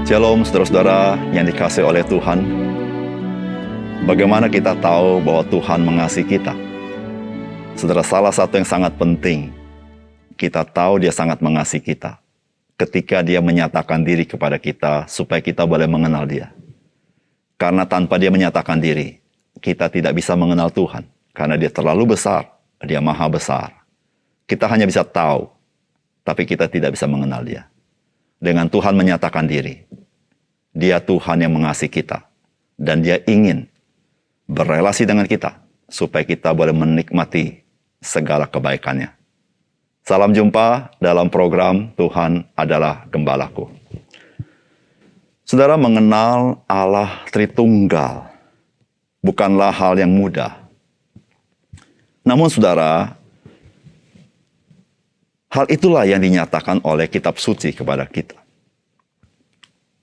Shalom saudara-saudara yang dikasihi oleh Tuhan. Bagaimana kita tahu bahwa Tuhan mengasihi kita? Saudara, salah satu yang sangat penting, kita tahu Dia sangat mengasihi kita ketika Dia menyatakan diri kepada kita supaya kita boleh mengenal Dia. Karena tanpa Dia menyatakan diri, kita tidak bisa mengenal Tuhan. Karena Dia terlalu besar, Dia maha besar. Kita hanya bisa tahu, tapi kita tidak bisa mengenal Dia. Dengan Tuhan menyatakan diri, Dia Tuhan yang mengasihi kita, dan Dia ingin berrelasi dengan kita, supaya kita boleh menikmati segala kebaikannya. Salam jumpa dalam program Tuhan Adalah Gembalaku. Saudara, mengenal Allah Tritunggal bukanlah hal yang mudah. Namun saudara, hal itulah yang dinyatakan oleh kitab suci kepada kita.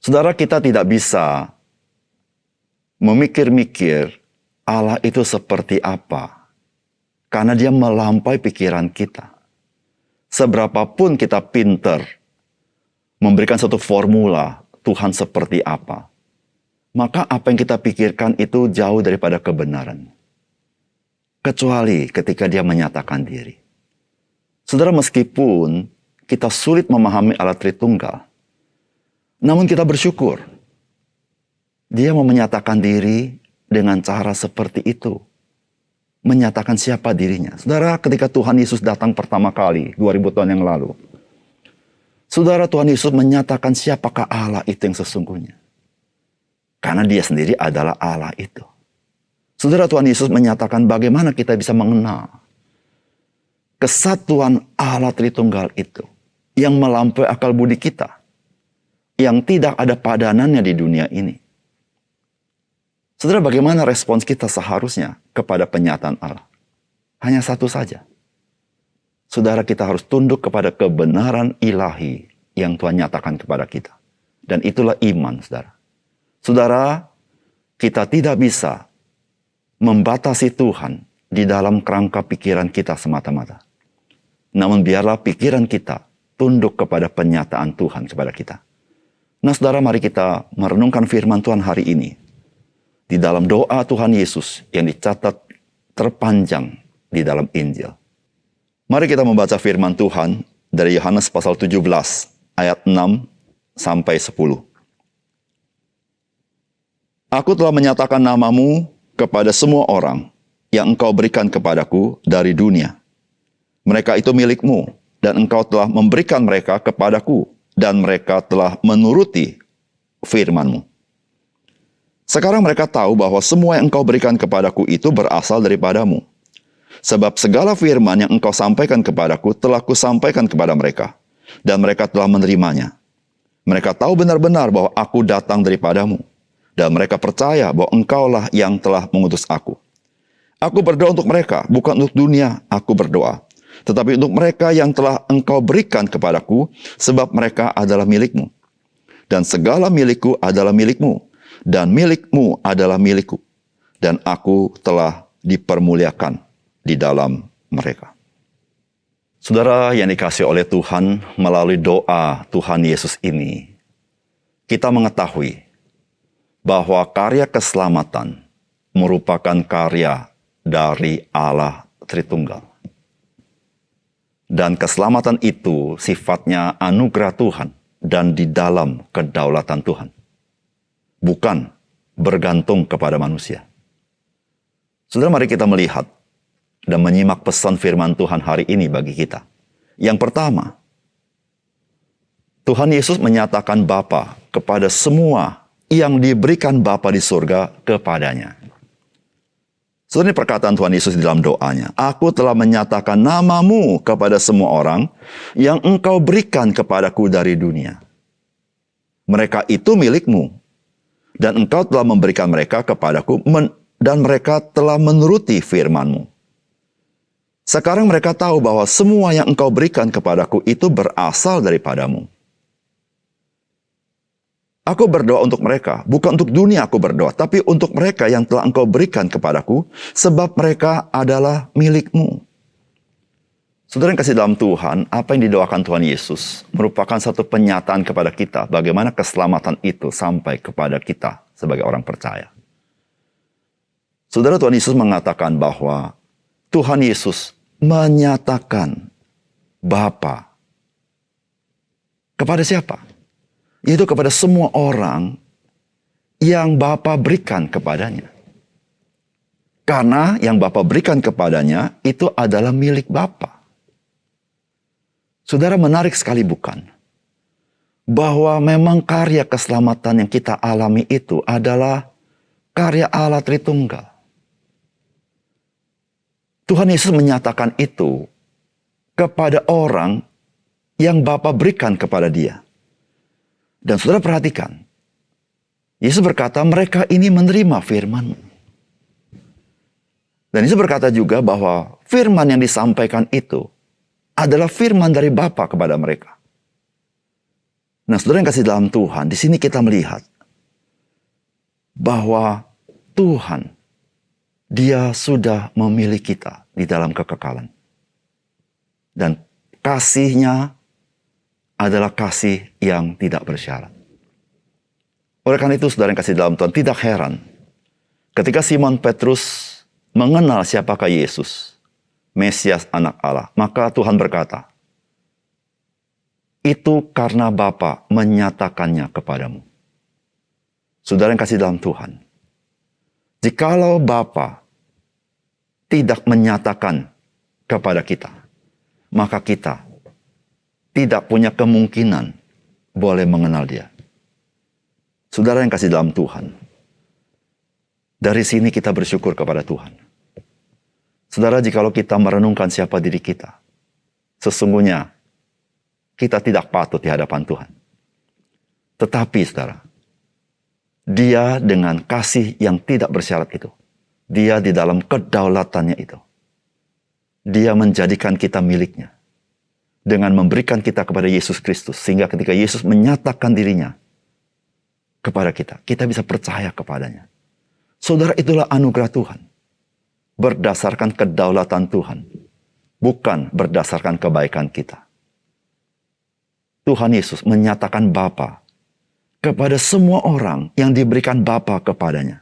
Saudara, kita tidak bisa memikir-mikir Allah itu seperti apa, karena Dia melampaui pikiran kita. Seberapapun kita pintar memberikan satu formula Tuhan seperti apa, maka apa yang kita pikirkan itu jauh daripada kebenaran. Kecuali ketika Dia menyatakan diri. Saudara, meskipun kita sulit memahami Allah Tritunggal, namun kita bersyukur. Dia mau menyatakan diri dengan cara seperti itu. Menyatakan siapa dirinya. Saudara, ketika Tuhan Yesus datang pertama kali, 2000 tahun yang lalu. Saudara, Tuhan Yesus menyatakan siapakah Allah itu yang sesungguhnya. Karena Dia sendiri adalah Allah itu. Saudara, Tuhan Yesus menyatakan bagaimana kita bisa mengenal kesatuan Allah Tritunggal itu yang melampaui akal budi kita, yang tidak ada padanannya di dunia ini. Saudara, bagaimana respons kita seharusnya kepada penyataan Allah? Hanya satu saja. Saudara, kita harus tunduk kepada kebenaran ilahi yang Tuhan nyatakan kepada kita. Dan itulah iman, saudara. Saudara, kita tidak bisa membatasi Tuhan di dalam kerangka pikiran kita semata-mata. Namun biarlah pikiran kita tunduk kepada penyataan Tuhan kepada kita. Nah saudara, mari kita merenungkan firman Tuhan hari ini. Di dalam doa Tuhan Yesus yang dicatat terpanjang di dalam Injil. Mari kita membaca firman Tuhan dari Yohanes pasal 17 ayat 6 sampai 10. Aku telah menyatakan namamu kepada semua orang yang engkau berikan kepadaku dari dunia. Mereka itu milikmu, dan engkau telah memberikan mereka kepadaku, dan mereka telah menuruti firman-Mu. Sekarang mereka tahu bahwa semua yang engkau berikan kepadaku itu berasal daripadamu. Sebab segala firman yang engkau sampaikan kepadaku telah kusampaikan kepada mereka, dan mereka telah menerimanya. Mereka tahu benar-benar bahwa aku datang daripadamu, dan mereka percaya bahwa engkaulah yang telah mengutus aku. Aku berdoa untuk mereka, bukan untuk dunia aku berdoa, tetapi untuk mereka yang telah engkau berikan kepadaku, sebab mereka adalah milikmu. Dan segala milikku adalah milikmu, dan milikmu adalah milikku. Dan aku telah dipermuliakan di dalam mereka. Saudara yang dikasihi oleh Tuhan, melalui doa Tuhan Yesus ini, kita mengetahui bahwa karya keselamatan merupakan karya dari Allah Tritunggal. Dan keselamatan itu sifatnya anugerah Tuhan dan di dalam kedaulatan Tuhan. Bukan bergantung kepada manusia. Saudara, mari kita melihat dan menyimak pesan firman Tuhan hari ini bagi kita. Yang pertama, Tuhan Yesus menyatakan Bapa kepada semua yang diberikan Bapa di surga kepadanya. Saudara, ini perkataan Tuhan Yesus di dalam doanya. Aku telah menyatakan namamu kepada semua orang yang engkau berikan kepadaku dari dunia. Mereka itu milikmu. Dan engkau telah memberikan mereka kepadaku dan mereka telah menuruti firman-Mu. Sekarang mereka tahu bahwa semua yang engkau berikan kepadaku itu berasal daripadamu. Aku berdoa untuk mereka, bukan untuk dunia aku berdoa, tapi untuk mereka yang telah engkau berikan kepadaku, sebab mereka adalah milikmu. Saudara yang kasih dalam Tuhan, apa yang didoakan Tuhan Yesus merupakan satu penyataan kepada kita bagaimana keselamatan itu sampai kepada kita sebagai orang percaya. Saudara, Tuhan Yesus mengatakan bahwa Tuhan Yesus menyatakan Bapa kepada siapa? Yaitu kepada semua orang yang Bapa berikan kepadanya. Karena yang Bapa berikan kepadanya itu adalah milik Bapa. Saudara, menarik sekali bukan? Bahwa memang karya keselamatan yang kita alami itu adalah karya Allah Tritunggal. Tuhan Yesus menyatakan itu kepada orang yang Bapa berikan kepada dia. Dan saudara perhatikan, Yesus berkata mereka ini menerima firman. Dan Yesus berkata juga bahwa firman yang disampaikan itu adalah firman dari Bapa kepada mereka. Nah, saudara yang kasih dalam Tuhan, di sini kita melihat bahwa Tuhan, Dia sudah memilih kita di dalam kekekalan. Dan kasih-Nya adalah kasih yang tidak bersyarat. Oleh karena itu, saudara yang kasih dalam Tuhan, tidak heran ketika Simon Petrus mengenal siapakah Yesus, Mesias anak Allah, maka Tuhan berkata, itu karena Bapa menyatakannya kepadamu. Saudara yang kasih dalam Tuhan, jikalau Bapa tidak menyatakan kepada kita, maka kita tidak punya kemungkinan boleh mengenal Dia. Saudara yang kasih dalam Tuhan, dari sini kita bersyukur kepada Tuhan. Saudara, jikalau kita merenungkan siapa diri kita, sesungguhnya kita tidak patut di hadapan Tuhan. Tetapi saudara, Dia dengan kasih yang tidak bersyarat itu, Dia di dalam kedaulatannya itu, Dia menjadikan kita miliknya dengan memberikan kita kepada Yesus Kristus. Sehingga ketika Yesus menyatakan dirinya kepada kita, kita bisa percaya kepadanya. Saudara, itulah anugerah Tuhan. Berdasarkan kedaulatan Tuhan, bukan berdasarkan kebaikan kita. Tuhan Yesus menyatakan Bapa kepada semua orang yang diberikan Bapa kepadanya.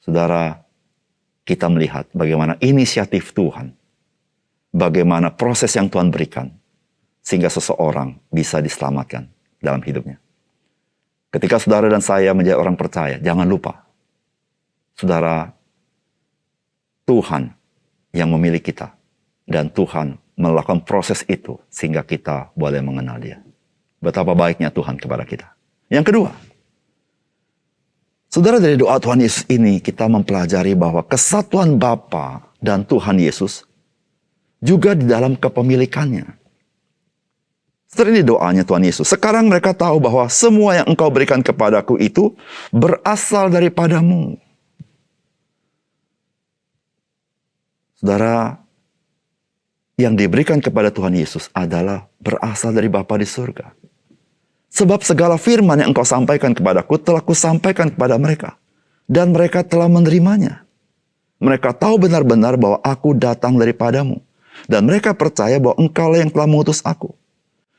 Saudara, kita melihat bagaimana inisiatif Tuhan, bagaimana proses yang Tuhan berikan, sehingga seseorang bisa diselamatkan dalam hidupnya. Ketika saudara dan saya menjadi orang percaya, jangan lupa, saudara, Tuhan yang memilih kita. Dan Tuhan melakukan proses itu sehingga kita boleh mengenal Dia. Betapa baiknya Tuhan kepada kita. Yang kedua, saudara, dari doa Tuhan Yesus ini kita mempelajari bahwa kesatuan Bapa dan Tuhan Yesus juga di dalam kepemilikannya. Saudara, ini doanya Tuhan Yesus. Sekarang mereka tahu bahwa semua yang Engkau berikan kepadaku itu berasal daripadamu. Saudara, yang diberikan kepada Tuhan Yesus adalah berasal dari Bapa di surga. Sebab segala firman yang Engkau sampaikan kepadaku telah Kusampaikan kepada mereka. Dan mereka telah menerimanya. Mereka tahu benar-benar bahwa Aku datang daripadamu. Dan mereka percaya bahwa Engkaulah yang telah mengutus Aku.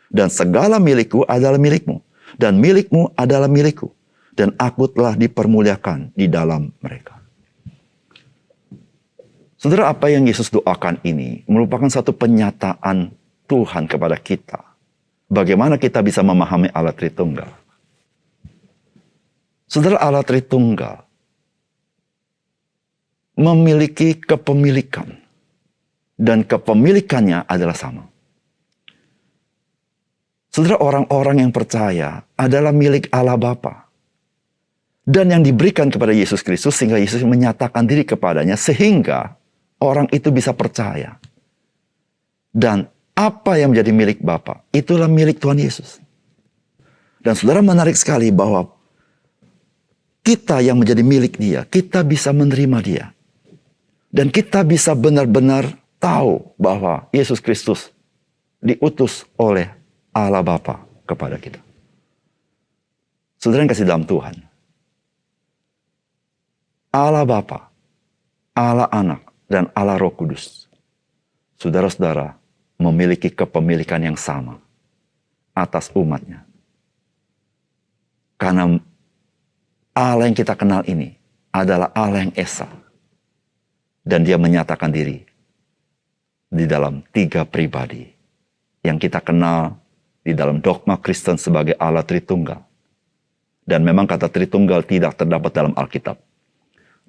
Dan segala milikku adalah milikmu. Dan milikmu adalah milikku. Dan Aku telah dipermuliakan di dalam mereka. Saudara, apa yang Yesus doakan ini merupakan satu penyataan Tuhan kepada kita. Bagaimana kita bisa memahami Allah Tritunggal. Saudara, Allah Tritunggal memiliki kepemilikan. Dan kepemilikannya adalah sama. Saudara, orang-orang yang percaya adalah milik Allah Bapa. Dan yang diberikan kepada Yesus Kristus sehingga Yesus menyatakan diri kepadanya sehingga orang itu bisa percaya. Dan apa yang menjadi milik Bapa, itulah milik Tuhan Yesus. Dan saudara, menarik sekali bahwa kita yang menjadi milik Dia, kita bisa menerima Dia. Dan kita bisa benar-benar tahu bahwa Yesus Kristus diutus oleh Allah Bapa kepada kita. Saudara yang kasih dalam Tuhan, Allah Bapa, Allah Anak, dan Allah Roh Kudus saudara-saudara memiliki kepemilikan yang sama atas umatnya. Karena Allah yang kita kenal ini adalah Allah yang esa. Dan dia menyatakan diri di dalam 3 pribadi yang kita kenal di dalam dogma Kristen sebagai Allah Tritunggal. Dan memang kata Tritunggal tidak terdapat dalam Alkitab.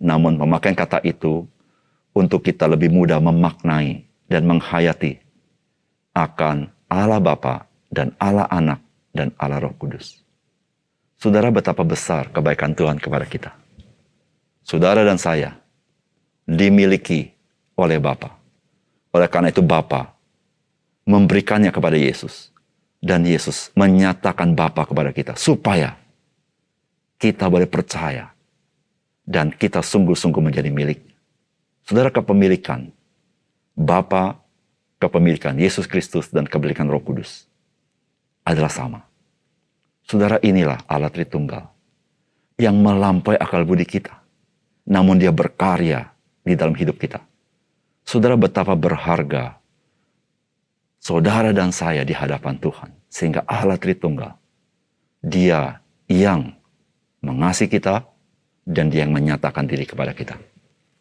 Namun pemakaian kata itu untuk kita lebih mudah memaknai dan menghayati akan Allah Bapa dan Allah Anak dan Allah Roh Kudus. Saudara, betapa besar kebaikan Tuhan kepada kita. Saudara dan saya dimiliki oleh Bapa. Oleh karena itu Bapa memberikannya kepada Yesus. Dan Yesus menyatakan Bapa kepada kita supaya kita boleh percaya dan kita sungguh-sungguh menjadi milik. Saudara, kepemilikan Bapa, kepemilikan Yesus Kristus dan kepemilikan Roh Kudus adalah sama. Saudara, inilah Allah Tritunggal yang melampaui akal budi kita. Namun dia berkarya di dalam hidup kita. Saudara, betapa berharga saudara dan saya di hadapan Tuhan. Sehingga Allah Tritunggal, dia yang mengasihi kita dan dia yang menyatakan diri kepada kita.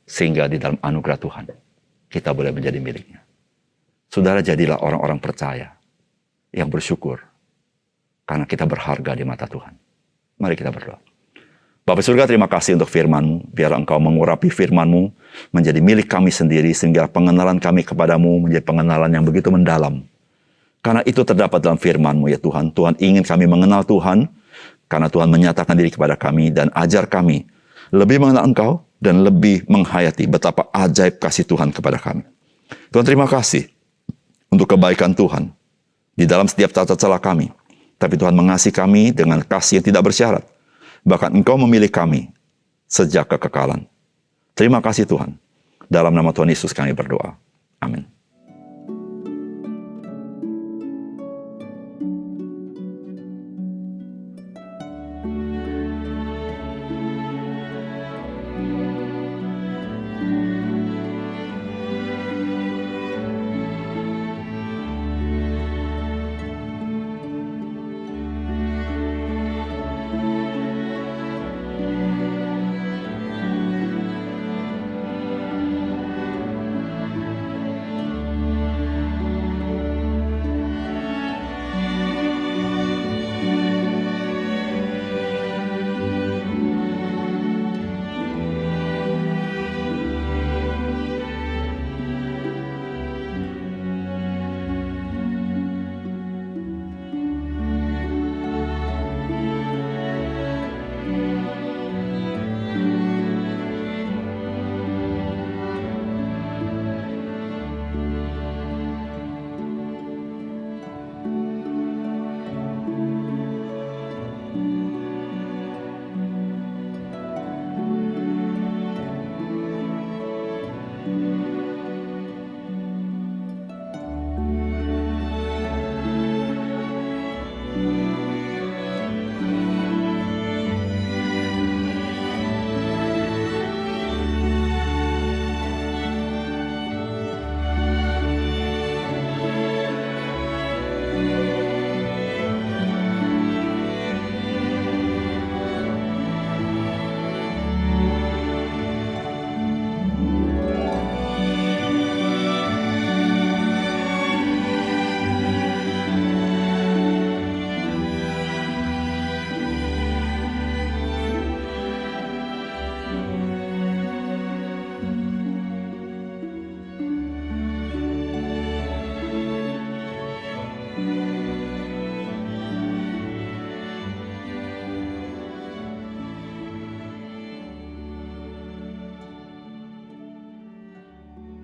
Sehingga di dalam anugerah Tuhan, kita boleh menjadi miliknya. Saudara, jadilah orang-orang percaya yang bersyukur karena kita berharga di mata Tuhan. Mari kita berdoa. Bapa surga, terima kasih untuk firman-Mu. Biar Engkau mengurapi firman-Mu menjadi milik kami sendiri, sehingga pengenalan kami kepadamu menjadi pengenalan yang begitu mendalam. Karena itu terdapat dalam firman-Mu ya Tuhan. Tuhan ingin kami mengenal Tuhan, karena Tuhan menyatakan diri kepada kami dan ajar kami lebih mengenal Engkau dan lebih menghayati betapa ajaib kasih Tuhan kepada kami. Tuhan, terima kasih untuk kebaikan Tuhan di dalam setiap tata celah kami. Tapi Tuhan mengasihi kami dengan kasih yang tidak bersyarat. Bahkan Engkau memilih kami sejak kekekalan. Terima kasih Tuhan. Dalam nama Tuhan Yesus kami berdoa.